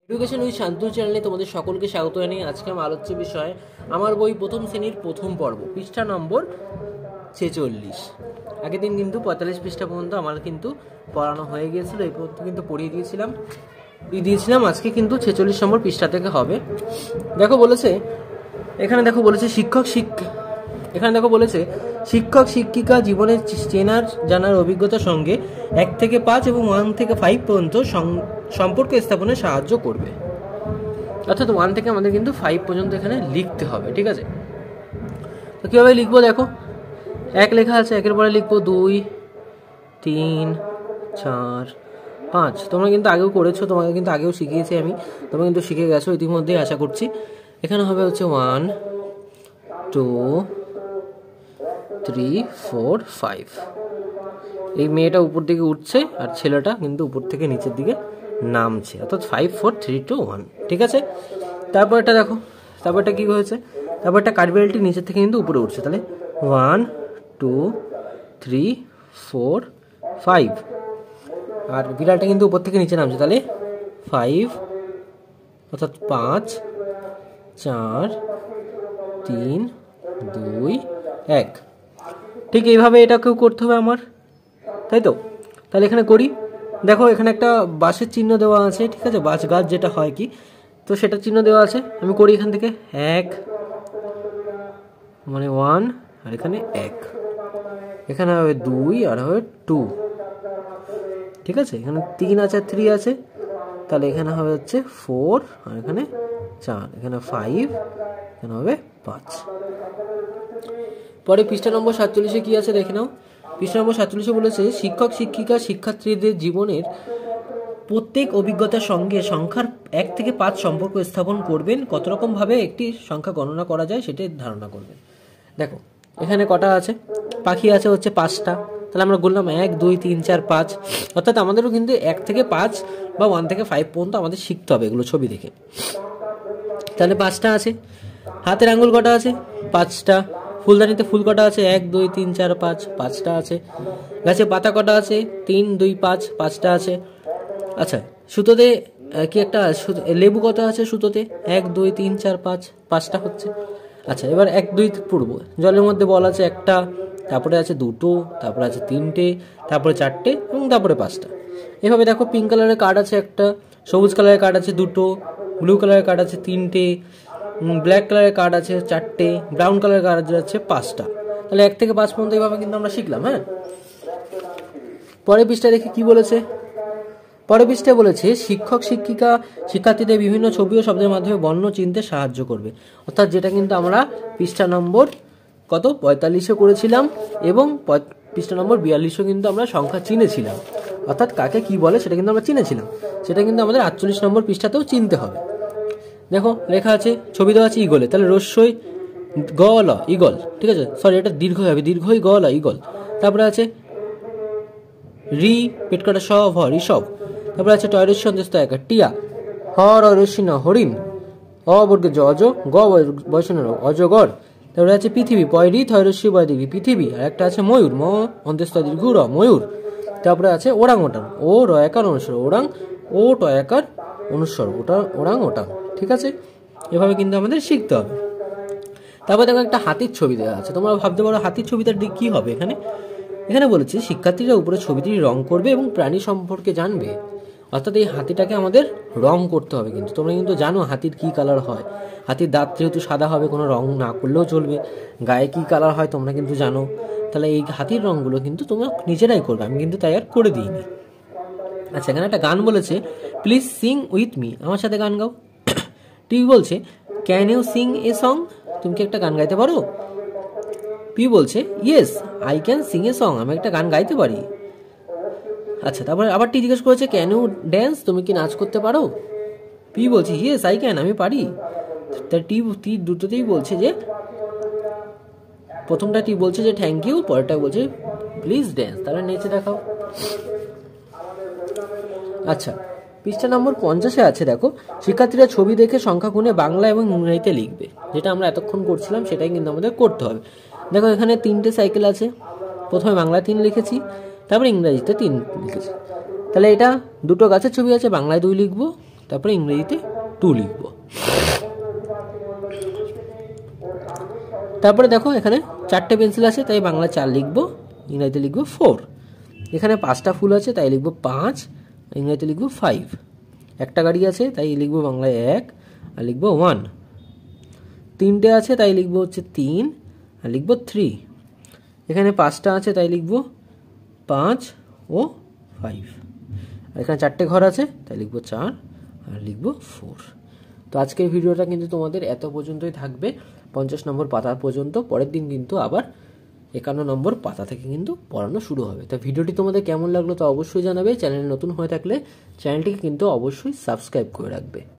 Education with Shantu চ্যানেলে তোমাদের সকলকে স্বাগত জানিয়ে আজকে আমার আলোচ্য বিষয় আমার বই প্রথম শ্রেণীর প্রথম পর্ব পৃষ্ঠা নম্বর 46। আগের দিন কিন্তু 45 পৃষ্ঠা পর্যন্ত আমার কিন্তু পড়ানো হয়ে গিয়েছিল, এই পর্যন্ত কিন্তু পড়িয়ে দিয়েছিলাম। আজকে কিন্তু 46 নম্বর পৃষ্ঠা থেকে হবে। এখানে দেখো বলেছে শিক্ষক শিক্ষিকা জীবনের জানার অভিজ্ঞতার সঙ্গে 1 থেকে 5 এবং 1 থেকে 5 পর্যন্ত সম্পর্ক স্থাপনে সাহায্য করবে। অর্থাৎ 1 থেকে আমাদের কিন্তু 5 পর্যন্ত এখানে লিখতে হবে, ঠিক আছে? তো কীভাবে লিখবো দেখো, 1 লেখা আছে, 1-এর পরে লিখবো 2, 3, 4, 5। তোমরা কিন্তু আগেও করেছো, তোমাকে কিন্তু আগেও শিখিয়েছি আমি, তোমরা কিন্তু শিখে গেছো ইতিমধ্যেই আশা করছি। এখানে হবে হচ্ছে 1, 2, 3, 4, 5। এই মেয়েটা উপর দিকে উঠছে আর ছেলেটা কিন্তু উপর থেকে নিচের দিকে নামছে, অর্থাৎ 5, 4, 3, 2, 1, ঠিক আছে? তারপরটা দেখো, তারপরটা কি হয়েছে, তারপরটা কাঠবিড়ালটি নিচের থেকে কিন্তু উপরে উঠছে, তাহলে 1, 2, 3, 4, 5। আর বিড়ালটা কিন্তু উপর থেকে নিচে নামছে, তাহলে 5, অর্থাৎ 5, 4, 3, 2, 1। ঠিক এইভাবে এটাকেও করতে হবে আমার, তাই তো? তাহলে এখানে করি, দেখো এখানে একটা বাঁশের চিহ্ন দেওয়া আছে, ঠিক আছে? বাঁশ গাছ যেটা হয় কি, তো সেটা চিহ্ন দেওয়া আছে। আমি করি এখান থেকে 1 মানে 1, আর এখানে 1, এখানে হবে 2 আর হবে 2, ঠিক আছে? এখানে 3 আছে, 3 আছে, তাহলে এখানে হবে হচ্ছে 4, আর এখানে 4, এখানে 5, এখানে হবে 5। পরে পৃষ্ঠা নম্বর 47-এ কি আছে দেখে নাও। পৃষ্ঠা নম্বর 47-এ বলেছে শিক্ষক শিক্ষিকা শিক্ষার্থীদের জীবনের প্রত্যেক অভিজ্ঞতার সঙ্গে সংখ্যার 1 থেকে 5 সম্পর্ক স্থাপন করবেন। কত রকম ভাবে একটি সংখ্যা গণনা করা যায় সেটাই ধারণা করবেন। দেখো এখানে কটা আছে, পাখি আছে হচ্ছে 5টা, তাহলে আমরা বললাম 1, 2, 3, 4, 5। অর্থাৎ আমাদেরও কিন্তু 1 থেকে 5 বা 1 থেকে 5 পর্যন্ত আমাদের শিখতে হবে এগুলো ছবি দেখে। তাহলে 5টা আছে। হাতের আঙ্গুল কটা আছে, 5টা। ফুলদানিতে ফুল কটা আছে, 1, 2, 3, 4, 5, 5টা আছে। গাছে পাতা কটা আছে, 3, 2, 5, 5টা আছে। আচ্ছা, সুতোতে কি একটা লেবু কত আছে সুতোতে, 1, 2, 3, 4, 5, 5টা হচ্ছে। আচ্ছা, এবার 1, 2 পড়ব। জলের মধ্যে বল আছে 1টা, তারপরে আছে 2টো, তারপরে আছে 3টে, তারপরে 4টে এবং তারপরে 5টা। এভাবে দেখো পিঙ্ক কালারের কার্ড আছে একটা, সবুজ কালারের কার্ড আছে 2টো, ব্লু কালারের কার্ড আছে 3টে, ব্ল্যাক কালারের কার্ড আছে 4টে, ব্রাউন কালারের কার্ড আছে 5টা। তাহলে 1 থেকে 5 পর্যন্ত এইভাবে কিন্তু আমরা শিখলাম। হ্যাঁ, পরের পৃষ্ঠায় দেখি কি বলেছে। পরের পৃষ্ঠায় বলেছে শিক্ষক শিক্ষিকা শিক্ষার্থীদের বিভিন্ন ছবি ও শব্দের মাধ্যমে বর্ণ চিনতে সাহায্য করবে। অর্থাৎ যেটা কিন্তু আমরা পৃষ্ঠা নম্বর 45-এ করেছিলাম এবং পৃষ্ঠা নম্বর 42-এও কিন্তু আমরা সংখ্যা চিনেছিলাম, অর্থাৎ কাকে কি বলে সেটা কিন্তু আমরা চিনেছিলাম। সেটা কিন্তু আমাদের 48 নম্বর পৃষ্ঠাতেও চিনতে হবে। দেখো লেখা আছে, ছবি দেওয়া আছে ইগলে, তাহলে রস্যই গ ল ইগল, ঠিক আছে? সরি, এটা দীর্ঘ হবে, দীর্ঘই গ ল ইগল। তারপরে আছে রি পেট কাটা স ভ ঋষভ। তারপরে আছে টয়রস্য অন্তস্থ একা টিয়া, হ র রস্যি ন হরিণ, অ বর্গে জ অজ, গ বয়সন অজগর। তারপরে আছে পৃথিবী, পয় রি থয়রস্যি বয় দিঘি পৃথিবী। আর একটা আছে ময়ূর, ম অন্তস্থ দীর্ঘ র ময়ূর। তারপরে আছে ওরাং ওটাং, ও র একার অনুস্বর ওরাং, ও ট একার অনুস্বর ওটা ওরাং ওটাং, ঠিক আছে? এভাবে কিন্তু আমাদের শিখতে হবে। তারপর দেখো একটা হাতির ছবি দেওয়া আছে, তোমরা ভাবতে পারো হাতির ছবিটার দিক কি হবে। এখানে বলেছে শিক্ষার্থীরা উপরে ছবিটি রং করবে এবং প্রাণী সম্পর্কে জানবে। অর্থাৎ এই হাতিটাকে আমাদের রং করতে হবে। কিন্তু তোমরা কিন্তু জানো হাতির কি কালার হয়, হাতির দাঁত যেহেতু সাদা হবে, কোনো রং না করলেও চলবে। গায়ে কি কালার হয় তোমরা কিন্তু জানো, তাহলে এই হাতির রঙগুলো কিন্তু তোমরা নিজেরাই করবে, আমি কিন্তু তাই আর করে দিইনি। আচ্ছা, এখানে একটা গান বলেছে, প্লিজ সিং উইথ মি, আমার সাথে গান গাও। টি বলছে can you sing a song, তুমি কি একটা গান গাইতে পারো? পি বলছে yes I can sing a song, আমি একটা গান গাইতে পারি। আচ্ছা, তারপরে আবার টি জিজ্ঞেস করেছে ক্যান ইউ ড্যান্স, তুমি কি নাচ করতে পারো? পি বলছে ইয়েস আই ক্যান, আমি পারি। তা টি দুটোতেই বলছে যে, প্রথমটা টি বলছে যে থ্যাংক ইউ, পরেরটা বলছে প্লিজ ড্যান্স। তাহলে নেচে দেখাও। আচ্ছা, পৃষ্ঠা নম্বর 50-এ আছে, দেখো শিক্ষার্থীরা ছবি দেখে সংখ্যা গুণে বাংলা এবং ইংরেজিতে লিখবে। যেটা আমরা এতক্ষণ করছিলাম সেটাই কিন্তু আমাদের করতে হবে। দেখো এখানে 3টে সাইকেল আছে, প্রথমে বাংলায় 3 লিখেছি, তারপরে ইংরেজিতে 3 লিখেছি। তাহলে এটা দুটো গাছের ছবি আছে, বাংলায় 2 লিখবো, তারপরে ইংরেজিতে 2 লিখব। তারপরে দেখো এখানে 4টে পেন্সিল আছে, তাই বাংলা 4 লিখব, ইংরেজিতে লিখব 4। এখানে 5টা ফুল আছে, তাই লিখব 5, ইংরেজিতে লিখব 5। একটা গাড়ি আছে, তাই লিখব বাংলায় 1 আর লিখব 1। 3টে আছে, তাই লিখব হচ্ছে 3 আর লিখব 3। এখানে 5টা আছে, তাই লিখব 5 ও 5। আর এখানে 4টে ঘর আছে, তাই লিখব 4 আর লিখব 4। তো আজকের ভিডিওটা কিন্তু তোমাদের এত পর্যন্তই থাকবে, 50 নম্বর পাতা পর্যন্ত। পরের দিন কিন্তু আবার 51 নম্বর পাতা থেকে কিন্তু পড়ানো শুরু হবে। তো ভিডিওটি তোমাদের কেমন লাগলো তা অবশ্যই জানাবে। চ্যানেলে নতুন হয়ে থাকলে চ্যানেলটিকে কিন্তু অবশ্যই সাবস্ক্রাইব করে রাখবে।